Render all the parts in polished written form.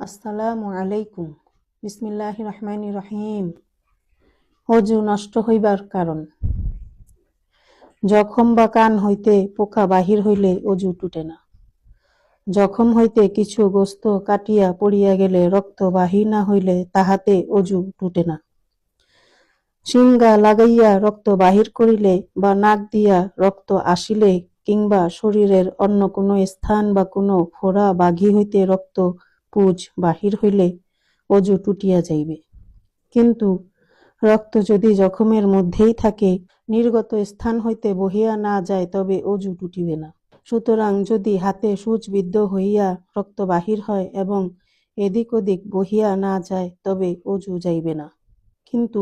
আসসালামু আলাইকুম। বিসমিল্লাহির রহমানির রহিম। অজু নষ্ট হইবার কারণ। জখম বা কান হইতে পোকা বাহির হইলে অজু টুটে না। জখম হইতে কিছু গোস্ত কাটিয়া পড়িয়া গেলে রক্ত বাহির না হইলে তাহাতে অজু টুটে না। শিংগা লাগাইয়া রক্ত বাহির করিলে বা নাক দিয়া রক্ত আসিলে কিংবা শরীরের অন্য কোনো স্থান বা কোনো ফোড়া বাঘি হইতে রক্ত পুজ বাহির হইলে অজু টুটিয়া যাইবে। কিন্তু রক্ত যদি জখমের মধ্যেই থাকে, নির্গত স্থান হইতে বহিয়া না যায়, তবে অজু টুটিবে না। সুতরাং যদি হাতে সূচ বিদ্ধ হইয়া রক্ত বাহির হয় এবং এদিক ওদিক বহিয়া না যায়, তবে অজু যাইবে না। কিন্তু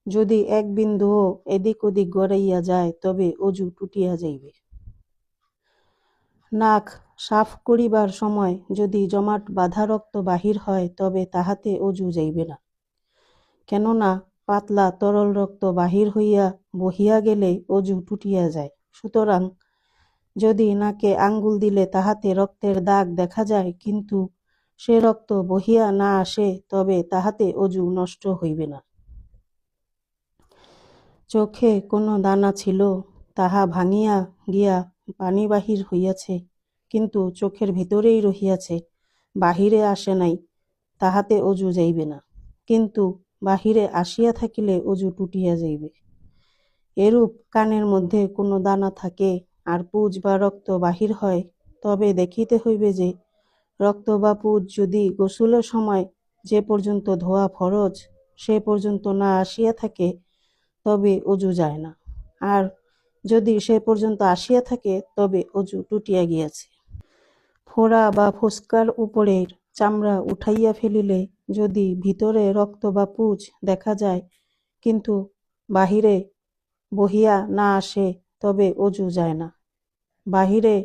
যদি এক বিন্দুও এদিক ওদিক গড়াইয়া যায়, তবে অজু টুটিয়া যাইবে। নাক সাফ করিবার সময় যদি জমাট বাঁধা রক্ত বাহির হয়, তবে তাহাতে অজু যাইবে না। কেননা পাতলা তরল রক্ত বাহির হইয়া বহিয়া গেলে অজু টুটিয়া যায়। সুতরাং যদি নাকে আঙ্গুল দিলে তাহাতে রক্তের দাগ দেখা যায়, কিন্তু সে রক্ত বহিয়া না আসে, তবে তাহাতে অজু নষ্ট হইবে না। চোখে কোনো দানা ছিল, তাহা ভাঙিয়া গিয়া পানি বাহির হইয়াছে, কিন্তু চোখের ভিতরেই রহিয়াছে, বাহিরে আসে নাই, তাহাতে অজু যাইবে না। কিন্তু বাহিরে আসিয়া থাকিলে অজু টুটিয়া যাইবে। এরূপ কানের মধ্যে কোনো দানা থাকে আর পুজ বা রক্ত বাহির হয়, তবে দেখিতে হইবে যে রক্ত বা পুজ যদি গোসলের সময় যে পর্যন্ত ধোয়া ফরজ সে পর্যন্ত না আসিয়া থাকে, তবে অজু যায় না। আর যদি সে পর্যন্ত আসিয়া থাকে, তবে অজু টুটিয়া গিয়াছে। ফোড়া বা ফোস্কার উপরের চামড়া উঠাইয়া ফেলিলে যদি ভিতরে রক্ত বা পুজ দেখা যায়, কিন্তু বাহিরে বহিয়া না আসে, তবে অজু যায় না। বাহিরে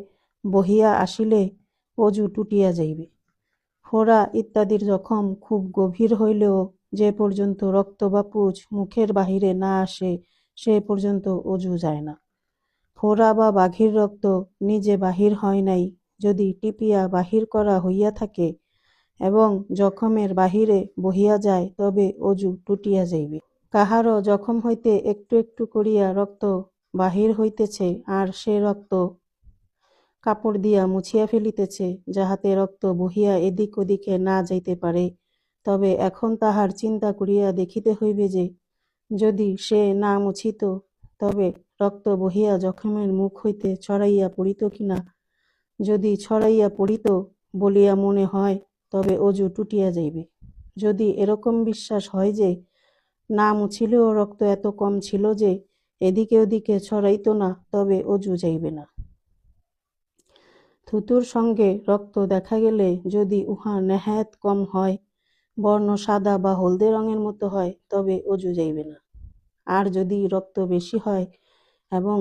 বহিয়া আসিলে অজু টুটিয়া যাইবে। ফোড়া ইত্যাদির জখম খুব গভীর হইলেও যে পর্যন্ত রক্ত বা পুজ মুখের বাহিরে না আসে, সে পর্যন্ত অজু যায় না। ফোড়া বা বাঘির রক্ত নিজে বাহির হয় নাই, যদি টিপিয়া বাহির করা হইয়া থাকে এবং জখমের বাহিরে বহিয়া যায়, তবে অজু টুটিয়া যাইবে। কাহারও জখম হইতে একটু একটু করিয়া রক্ত বাহির হইতেছে, আর সে রক্ত কাপড় দিয়া মুছিয়া ফেলিতেছে, যাহাতে রক্ত বহিয়া এদিক ওদিকে না যাইতে পারে, তবে এখন তাহার চিন্তা করিয়া দেখিতে হইবে যে যদি সে না মুছিত, তবে রক্ত বহিয়া জখমের মুখ হইতে ছড়াইয়া পড়িত কিনা। যদি ছড়াইয়া পড়িত বলিয়া মনে হয়, তবে অজু টুটিয়া যাইবে। যদি এরকম বিশ্বাস হয় যে না মুছিলেও রক্ত এত কম ছিল যে এদিকে ওদিকে ছড়াইত না, তবে অজু যাইবে না। থুতুর সঙ্গে রক্ত দেখা গেলে যদি উহা নেহায়েত কম হয়, বর্ণ সাদা বা হলদে রঙের মতো হয়, তবে অজু যাইবে না। আর যদি রক্ত বেশি হয় এবং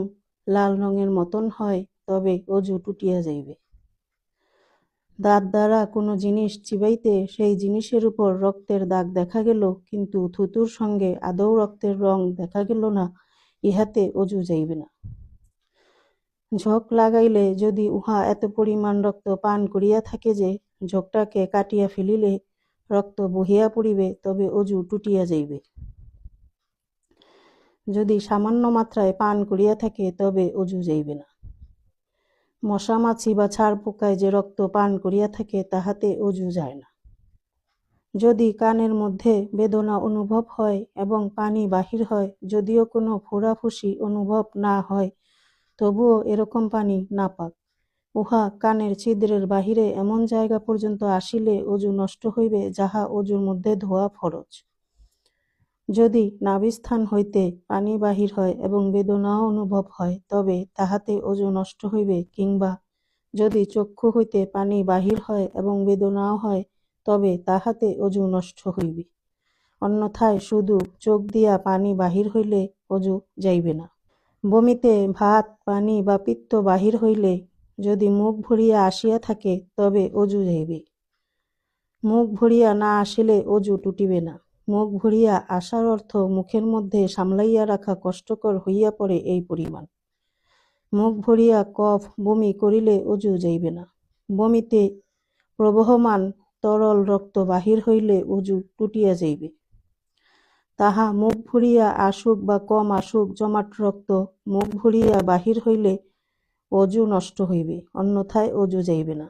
লাল রঙের মতন হয়, তবে অজু টুটিয়া যাইবে। দাঁত দ্বারা কোনো জিনিস চিবাইতে সেই জিনিসের উপর রক্তের দাগ দেখা গেল, কিন্তু থুতুর সঙ্গে আদৌ রক্তের রং দেখা গেল না, ইহাতে অজু যাইবে না। ঝোঁক লাগাইলে যদি উহা এত পরিমাণ রক্ত পান করিয়া থাকে যে ঝোঁকটাকে কাটিয়া ফেলিলে রক্ত বহিয়া পড়িবে, তবে অজু টুটিয়া যাইবে। যদি সামান্য মাত্রায় পান করিয়া থাকে, তবে অজু যাইবে না। মশা মাছি বা ছাড় পোকায় যে রক্ত পান করিয়া থাকে, তাহাতে অজু যায় না। যদি কানের মধ্যে বেদনা অনুভব হয় এবং পানি বাহির হয়, যদিও কোনো ফোড়াফুসি অনুভব না হয়, তবুও এরকম পানি নাপাক। উহা কানের ছিদ্রের বাহিরে এমন জায়গা পর্যন্ত আসিলে অজু নষ্ট হইবে, যাহা অজুর মধ্যে ধোয়া ফরজ। যদি নাভিস্থান হইতে পানি বাহির হয় এবং বেদনাও অনুভব হয়, তবে তাহাতে অজু নষ্ট হইবে। কিংবা যদি চক্ষু হইতে পানি বাহির হয় এবং বেদনাও হয়, তবে তাহাতে অজু নষ্ট হইবে। অন্যথায় শুধু চোখ দিয়া পানি বাহির হইলে অজু যাইবে না। বমিতে ভাত, পানি বা পিত্ত বাহির হইলে যদি মুখ ভরিয়া আসিয়া থাকে, তবে অজু যাইবে। মুখ ভরিয়া না আসিলে অজু টুটিবে না। মুখ ভরিয়া আসার অর্থ মুখের মধ্যে সামলাইয়া রাখা কষ্টকর হইয়া পড়ে এই পরিমাণ। মুখ ভরিয়া কফ বমি করিলে অজু যাইবে না। বমিতে প্রবহমান তরল রক্ত বাহির হইলে অজু টুটিয়া যাইবে। তাহা মুখ ভরিয়া আসুক বা কম আসুক, জমাট রক্ত মুখ ভরিয়া বাহির হইলে অজু নষ্ট হইবে, অন্যথায় অজু যাইবে না।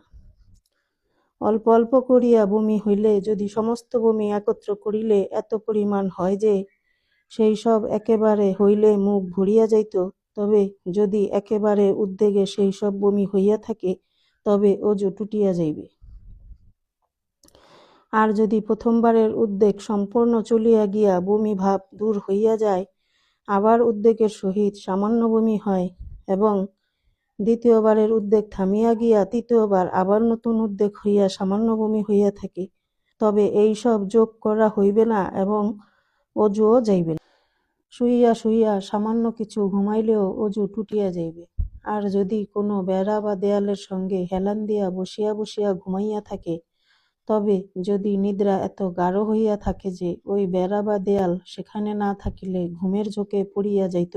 অল্প অল্প করিয়া বমি হইলে, যদি সমস্ত বমি একত্র করিলে এত পরিমাণ হয় যে সেই সব একেবারে হইলে মুখ ভরিয়া যাইত, তবে যদি একেবারে উদ্বেগে সেই সব বমি হইয়া থাকে, তবে অজু টুটিয়া যাইবে। আর যদি প্রথমবারের উদ্বেগ সম্পূর্ণ চলিয়া গিয়া বমি ভাব দূর হইয়া যায়, আবার উদ্বেগের সহিত সামান্য বমি হয়, এবং দ্বিতীয়বারের উদ্বেগ থামিয়া গিয়া তৃতীয়বার আবার নতুন উদ্বেগ হইয়া সামান্য বমি হইয়া থাকে, তবে এই সব যোগ করা হইবে না এবং অজুও যাইবে না। শুইয়া শুইয়া সামান্য কিছু ঘুমাইলেও অজু টুটিয়া যাইবে। আর যদি কোনো বেড়া বা দেয়ালের সঙ্গে হেলান দিয়া বসিয়া বসিয়া ঘুমাইয়া থাকে, তবে যদি নিদ্রা এত গাঢ় হইয়া থাকে যে ওই বেড়া বা দেয়াল সেখানে না থাকিলে ঘুমের ঝোঁকে পড়িয়া যাইত,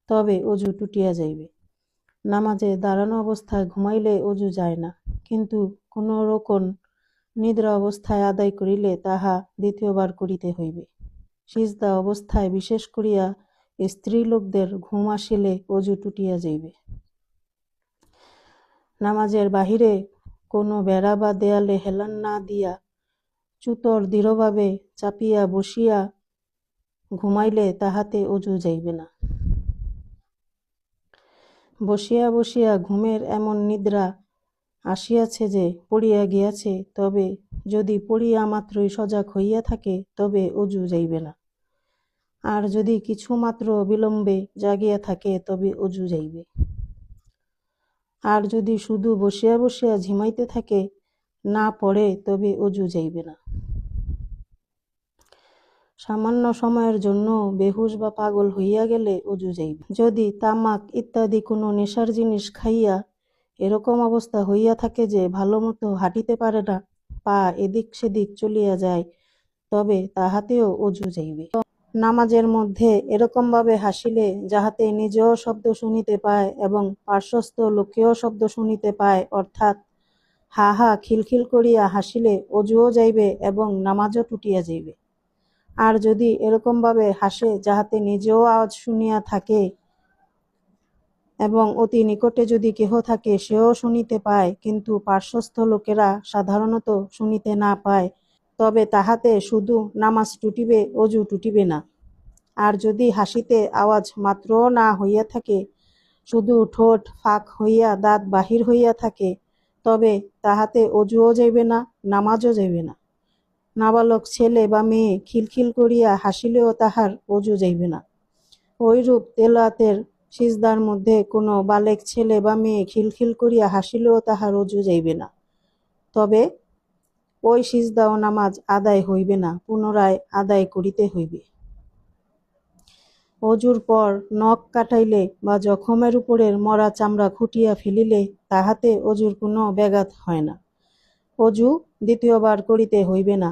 তবে অজু টুটিয়া যাইবে। নামাজে দাঁড়ানো অবস্থায় ঘুমাইলে অজু যায় না, কিন্তু কোনো রকম নিদ্রা অবস্থায় আদায় করিলে তাহা দ্বিতীয়বার করিতে হইবে। সিজদা অবস্থায় বিশেষ করিয়া স্ত্রীলোকদের ঘুম আসিলে অজু টুটিয়া যাইবে। নামাজের বাহিরে কোনো বেড়া বা দেয়ালে হেলান না দিয়া চুতর দৃঢ়ভাবে চাপিয়া বসিয়া ঘুমাইলে তাহাতে অজু যাইবে না। বসিয়া বসিয়া ঘুমের এমন নিদ্রা আসিয়াছে যে পড়িয়া গিয়াছে, তবে যদি পড়িয়া মাত্রই সজাগ হইয়া থাকে, তবে অজু যাইবে না। আর যদি কিছু মাত্র বিলম্বে জাগিয়া থাকে, তবে অজু যাইবে। আর যদি শুধু বসিয়া বসিয়া ঝিমাইতে থাকে, না পড়ে, তবে অজু যাইবে না। সামান্য সময়ের জন্য বেহুশ বা পাগল হইয়া গেলে অজু যাইবে। যদি তামাক ইত্যাদি কোনো নেশার জিনিস খাইয়া এরকম অবস্থা হইয়া থাকে যে ভালো মতো হাঁটিতে পারে না, পা এদিক সেদিক চলিয়া যায়, তবে তাহাতেও অজু যাইবে। নামাজের মধ্যে এরকমভাবে হাসিলে যাহাতে নিজেও শব্দ শুনিতে পায় এবং পার্শ্বস্থ লোকেও শব্দ শুনিতে পায়, অর্থাৎ হা হা খিলখিল করিয়া হাসিলে অজুও যাইবে এবং নামাজও টুটিয়া যাইবে। আর যদি এরকমভাবে হাসে যাহাতে নিজেও আওয়াজ শুনিয়া থাকে এবং অতি নিকটে যদি কেহ থাকে সেও শুনিতে পায়, কিন্তু পার্শ্বস্থ লোকেরা সাধারণত শুনিতে না পায়, তবে তাহাতে শুধু নামাজ টুটিবে, অজু টুটিবে না। আর যদি হাসিতে আওয়াজ মাত্রও না হইয়া থাকে, শুধু ঠোঁট ফাঁক হইয়া দাঁত বাহির হইয়া থাকে, তবে তাহাতে অজুও যাইবে না, নামাজও যাইবে না। নাবালক ছেলে বা মেয়ে খিলখিল করিয়া হাসিলেও তাহার অজু যাইবে না। ঐরূপ তেলাওয়াতের সিজদার মধ্যে কোনো বালেক ছেলে বা মেয়ে খিলখিল করিয়া হাসিলেও তাহার অজু যাইবে না, তবে ওই সিজদা ও নামাজ আদায় হইবে না, পুনরায় আদায় করিতে হইবে। অজুর পর নখ কাটাইলে বা জখমের উপরের মরা চামড়া খুঁটিয়া ফেলিলে তাহাতে অজুর কোনো ব্যাঘাত হয় না। অজু দ্বিতীয়বার করিতে হইবে না,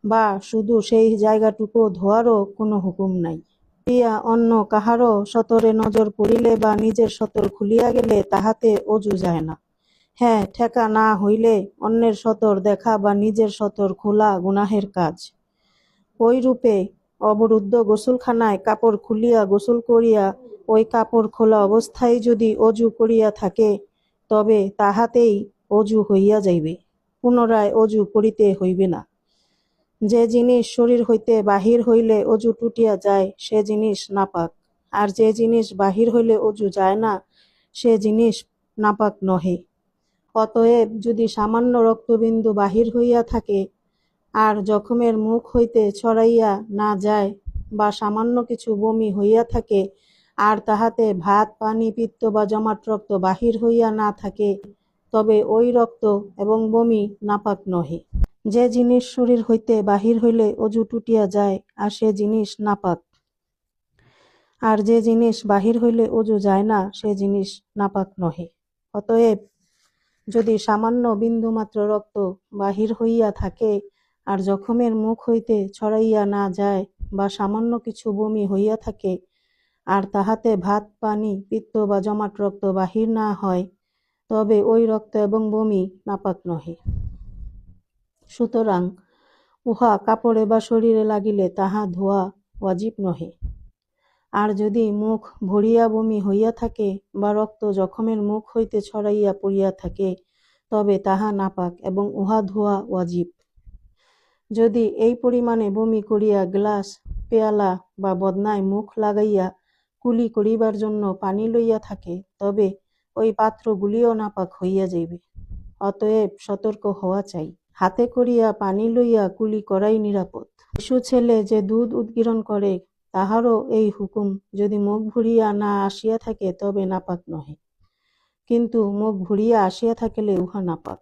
বা শুধু সেই জায়গাটুকু ধোয়ারও কোনো হুকুম নাই। ইয়া অন্য কাহারও সতরে নজর পড়িলে বা নিজের সতর খুলিয়া গেলে তাহাতে অজু যায় না। হ্যাঁ, ঠেকা না হইলে অন্যের সতর দেখা বা নিজের সতর খোলা গুনাহের কাজ। ওইরূপে অবরুদ্ধ গোসলখানায় কাপড় খুলিয়া গোসল করিয়া ওই কাপড় খোলা অবস্থায় যদি অজু করিয়া থাকে, তবে তাহাতেই অজু হইয়া যাইবে, পুনরায় অজু করিতে হইবে না। যে জিনিস শরীর হইতে বাহির হইলে অজু টুটিয়া যায়, সে জিনিস নাপাক, আর যে জিনিস বাহির হইলে অজু যায় না, সে জিনিস নাপাক নহে। অতএব যদি সামান্য রক্তবিন্দু বাহির হইয়া থাকে আর জখমের মুখ হইতে ছড়াইয়া না যায়, বা সামান্য কিছু বমি হইয়া থাকে আর তাহাতে ভাত পানি পিত্ত বা জমাট রক্ত বাহির হইয়া না থাকে, তবে ওই রক্ত এবং বমি নাপাক নহে। যে জিনিস শরীর হইতে বাহির হইলে অজু টুটিয়া যায়, আর সে জিনিস নাপাক, আর যে জিনিস বাহির হইলে অজু যায় না, সে জিনিস নাপাক নহে। অতএব যদি সামান্য বিন্দুমাত্র রক্ত বাহির হইয়া থাকে আর জখমের মুখ হইতে ছড়াইয়া না যায়, বা সামান্য কিছু বমি হইয়া থাকে আর তাহাতে ভাত পানি পিত্ত বা জমাট রক্ত বাহির না হয়, তবে ওই রক্ত এবং বমি নাপাক নহে। সুতরাং উহা কাপড়ে বা শরীরে লাগিলে তাহা ধোয়া ওয়াজিব নহে। আর যদি মুখ ভরিয়া বমি হইয়া থাকে বা রক্ত জখমের মুখ হইতে ছড়াইয়া পড়িয়া থাকে, তবে তাহা নাপাক এবং উহা ধোয়া ওয়াজিব। যদি এই পরিমাণে বমি করিয়া গ্লাস, পেয়ালা বা বদনায় মুখ লাগাইয়া কুলি করিবার জন্য পানি লইয়া থাকে, তবে ওই পাত্রগুলিও নাপাক হইয়া যাইবে। অতএব সতর্ক হওয়া চাই। হাতে করিয়া পানি লইয়া কুলি করাই নিরাপদ। শিশু ছেলে যে দুধ উদগীরণ করে, তাহারও এই হুকুম। যদি মুখ ভরিয়া না আসিয়া থাকে তবে নাপাক নহে, কিন্তু মুখ ভরিয়া আসিয়া থাকিলে উহা নাপাক।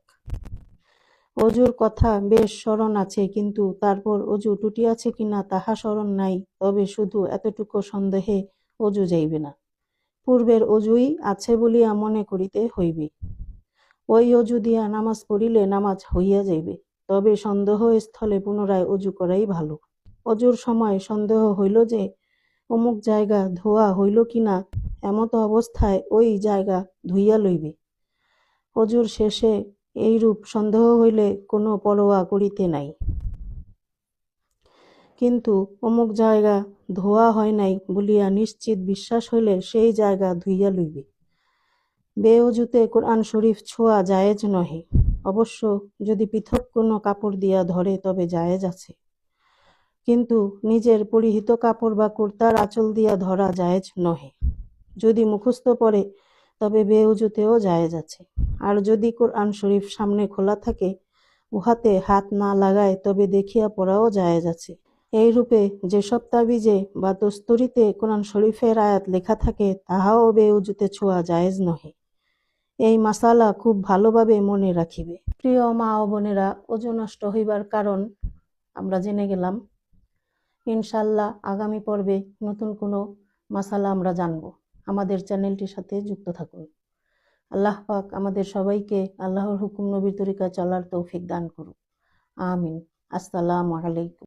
অজুর কথা বেশ স্মরণ আছে, কিন্তু তারপর অজু টুটিয়াছে কিনা তাহা স্মরণ নাই, তবে শুধু এতটুকু সন্দেহে অজু যাইবে না। পূর্বের অজুই আছে বলিয়া মনে করিতে হইবে। ওই অজু দিয়া নামাজ পড়িলে নামাজ হইয়া যাইবে, তবে সন্দেহ স্থলে পুনরায় অজু করাই ভালো। অজুর সময় সন্দেহ হইল যে অমুক জায়গা ধোয়া হইল কিনা, এমত অবস্থায় ওই জায়গা ধুইয়া লইবে। অজুর শেষে এইরূপ সন্দেহ হইলে কোনো পরোয়া করিতে নাই। কিন্তু অমুক জায়গা ধোয়া হয় নাই বলিয়া নিশ্চিত বিশ্বাস হইলে সেই জায়গা ধুইয়া লইবে। বেঅজুতে কোরআন শরীফ ছোঁয়া জায়েজ নহে। অবশ্য যদি পৃথক কোনো কাপড় দিয়া ধরে তবে জায়েজ আছে, কিন্তু নিজের পরিহিত কাপড় বা কুর্তার আঁচল দিয়া ধরা জায়েজ নহে। যদি মুখস্থ পড়ে তবে বেঅজুতেও জায়েজ আছে। আর যদি কোরআন শরীফ সামনে খোলা থাকে, উহাতে হাত না লাগায় তবে দেখিয়া পড়াও জায়েজ আছে। এইরূপে যেসব তাবিজে বা দস্তরিতে কোরআন শরীফের আয়াত লেখা থাকে, তাহাও বেঅজুতে ছোঁয়া জায়েজ নহে। এই মাসালা খুব ভালোভাবে মনে রাখিবে। প্রিয় মা ও বোনেরা, অজু নষ্ট হইবার কারণ আমরা জেনে গেলাম। ইনশাল্লাহ আগামী পর্বে নতুন কোনো মাসালা আমরা জানব। আমাদের চ্যানেলটির সাথে যুক্ত থাকুন। আল্লাহ পাক আমাদের সবাইকে আল্লাহর হুকুম নবীর তরিকায় চলার তৌফিক দান করুন। আমিন। আসসালামু আলাইকুম।